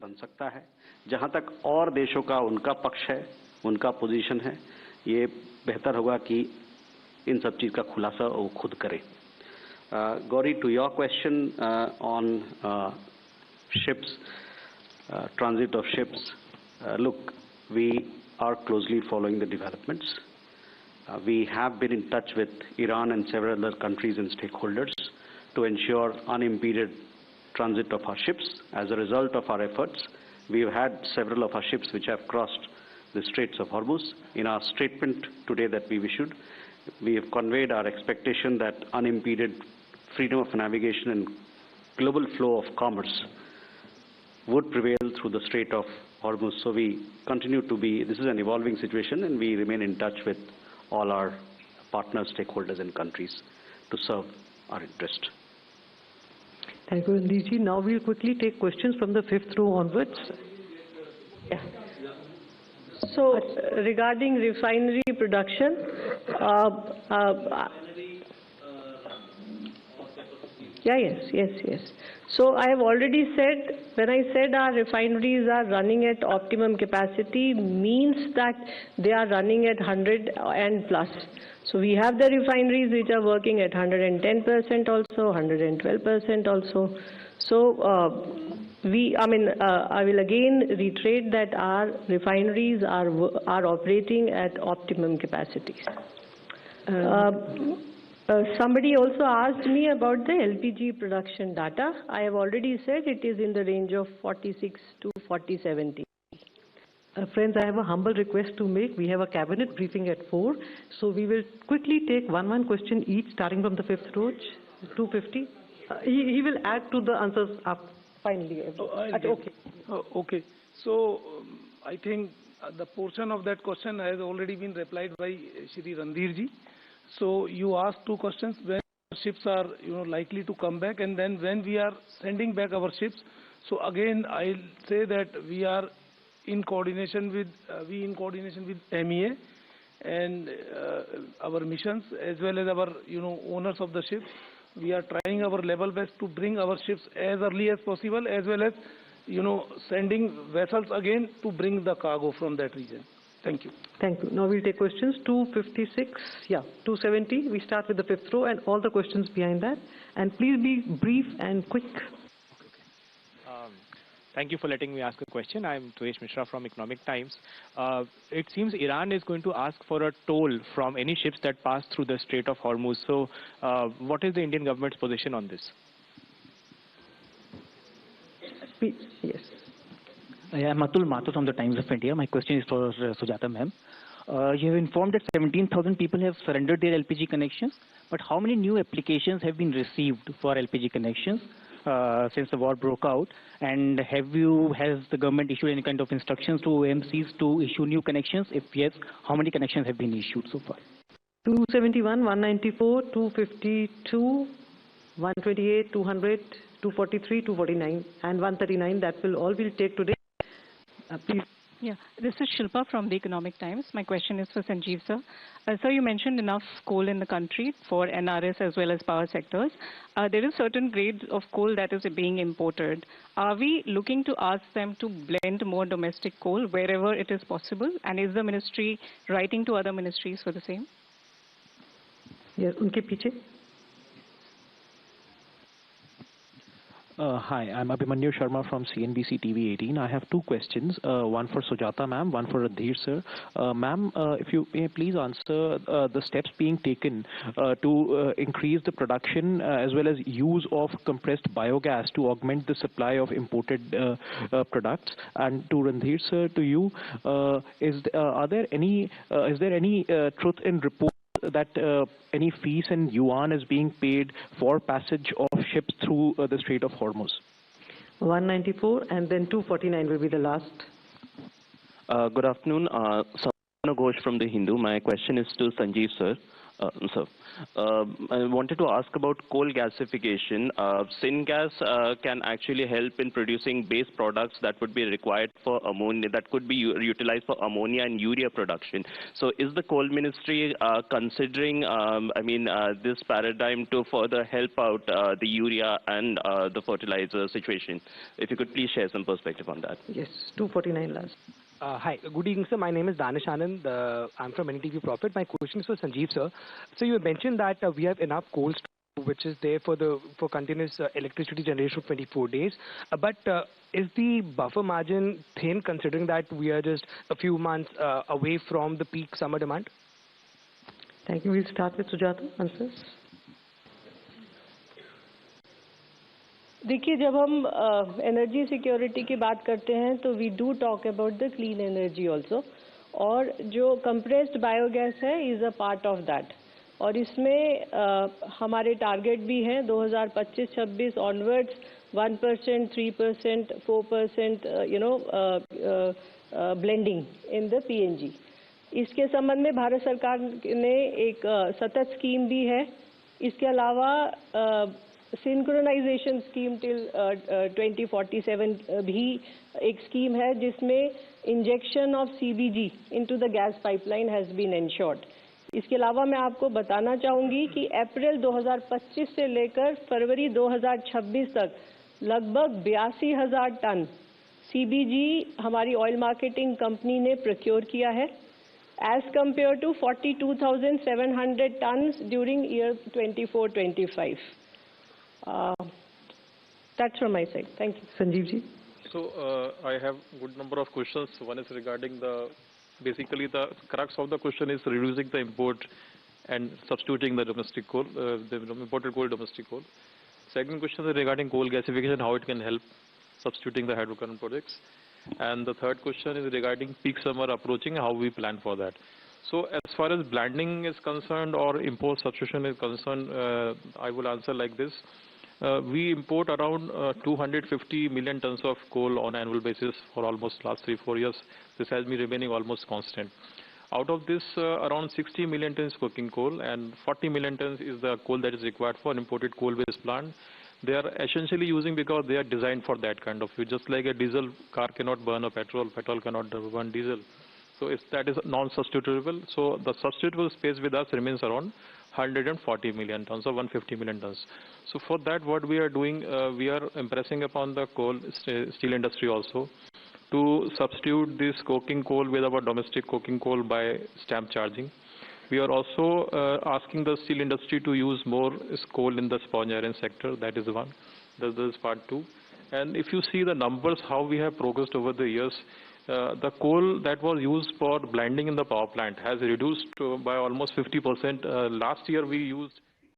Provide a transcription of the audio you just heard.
बन सकता है। जहां तक और देशों का उनका पक्ष है, उनका पोजीशन है, ये बेहतर होगा कि इन सब चीज़ का खुलासा वो खुद करें। Gauri, to your question on ships, transit of ships, look, we are closely following the developments. We have been in touch with Iran and several other countries and stakeholders to ensure unimpeded transit of our ships. As a result of our efforts, we've had several of our ships which have crossed the Straits of Hormuz. In our statement today that we've issued, we have conveyed our expectation that unimpeded freedom of navigation and global flow of commerce would prevail through the Strait of Hormuz. So we continue to be, this is an evolving situation, and we remain in touch with all our partners, stakeholders and countries to serve our interest. Thank you, Randirji. Now we'll quickly take questions from the fifth row onwards. Yeah. So regarding refinery production, yes. So I have already said, when I said our refineries are running at optimum capacity, means that they are running at 100 and plus. So we have the refineries which are working at 110% also, 112% also. So I will again reiterate that our refineries are operating at optimum capacities. Somebody also asked me about the LPG production data. I have already said it is in the range of 46 to 40/70. Friends, I have a humble request to make. We have a cabinet briefing at 4, so we will quickly take one question each, starting from the fifth row, 250. He will add to the answers up finally. Okay. So I think the portion of that question has already been replied by Shri Randirji. So you asked two questions: when ships are likely to come back, and then when we are sending back our ships. So again, I'll say that we are in coordination with MEA and our missions, as well as our owners of the ships. We are trying our level best to bring our ships as early as possible, as well as sending vessels again to bring the cargo from that region. Thank you. Thank you. Now we'll take questions 256, 270. We start with the fifth row and all the questions behind that. And please be brief and quick. Thank you for letting me ask a question. I'm Tuesh Mishra from Economic Times. It seems Iran is going to ask for a toll from any ships that pass through the Strait of Hormuz. So what is the Indian government's position on this? Yes. I am Atul Mathur from the Times of India. My question is for Sujata ma'am. You have informed that 17,000 people have surrendered their LPG connections, but how many new applications have been received for LPG connections since the war broke out? And has the government issued any kind of instructions to OMCs to issue new connections? If yes, how many connections have been issued so far? 271, 194, 252, 128, 200, 243, 249, and 139. That will all we'll take today. Please. Yeah, this is Shilpa from the Economic Times. My question is for Sanjeev sir. Sir, you mentioned enough coal in the country for NRS as well as power sectors. There is certain grades of coal that is being imported. Are we looking to ask them to blend more domestic coal wherever it is possible? And is the ministry writing to other ministries for the same? Yes, unke piche. Hi, I'm Abhimanyu Sharma from CNBC TV 18. I have two questions, one for Sujata ma'am, one for Radhir sir. Ma'am, if you may please answer the steps being taken to increase the production as well as use of compressed biogas to augment the supply of imported products. And to Radhir sir, to you, is there any truth in report that any fees in yuan is being paid for passage of ships through the Strait of Hormuz? 194 and then 249 will be the last. Good afternoon. Ghosh from The Hindu. My question is to Sanjeev sir. Sir, I wanted to ask about coal gasification. Syngas can actually help in producing base products that would be required for ammonia, that could be utilized for ammonia and urea production. So is the coal ministry considering, this paradigm to further help out the urea and the fertilizer situation? If you could please share some perspective on that. Yes, 249 last. Hi, good evening, sir. My name is Danish Anand. I'm from NTV Profit. My question is for Sanjeev, sir. So you mentioned that we have enough coal store, which is there for continuous electricity generation of 24 days. But is the buffer margin thin, considering that we are just a few months away from the peak summer demand? Thank you. We'll start with Sujata. Answers. देखिए, जब हम energy security की बात करते हैं तो we do talk about the clean energy also, और जो कंप्रेस्ड बायोगैस है is a part of that, और इसमें हमारे टारगेट भी हैं 2025-26 onwards 1%, 3%, 4% blending in the PNG. इसके संबंध में भारत सरकार ने एक सतत स्कीम भी है। इसके अलावा सिंक्रोनाइजेशन स्कीम टिल 2047 भी एक स्कीम है जिसमें injection of CBG into the gas pipeline has been ensured. इसके अलावा मैं आपको बताना चाहूँगी कि अप्रैल 2025 से लेकर फरवरी 2026 तक लगभग 82,000 टन सीबीजी हमारी ऑयल मार्केटिंग कंपनी ने प्रोक्योर किया है, as compare to 42,700 tonne during year 24-25। That's from my side. Thank you. Sanjeev ji. So I have good number of questions. One is regarding basically the crux of the question is reducing the import and substituting the domestic coal, the imported coal, domestic coal. Second question is regarding coal gasification, how it can help substituting the hydrocarbon projects. And the third question is regarding peak summer approaching, how we plan for that. So as far as blending is concerned or import substitution is concerned, I will answer like this. We import around 250 million tons of coal on annual basis for almost last 3-4 years. This has been remaining almost constant. Out of this, around 60 million tons coking coal and 40 million tons is the coal that is required for imported coal-based plant. They are essentially using because they are designed for that kind of use. Just like a diesel car cannot burn a petrol, petrol cannot burn diesel. So that is non-substitutable. So the substitutable space with us remains around 140 million tons or 150 million tons. So for that, what we are doing, we are impressing upon the steel industry also to substitute this coking coal with our domestic coking coal by stamp charging. We are also asking the steel industry to use more coal in the sponge iron sector. That is one. This is part two. And if you see the numbers, how we have progressed over the years, the coal that was used for blending in the power plant has reduced by almost 50%. Last year we used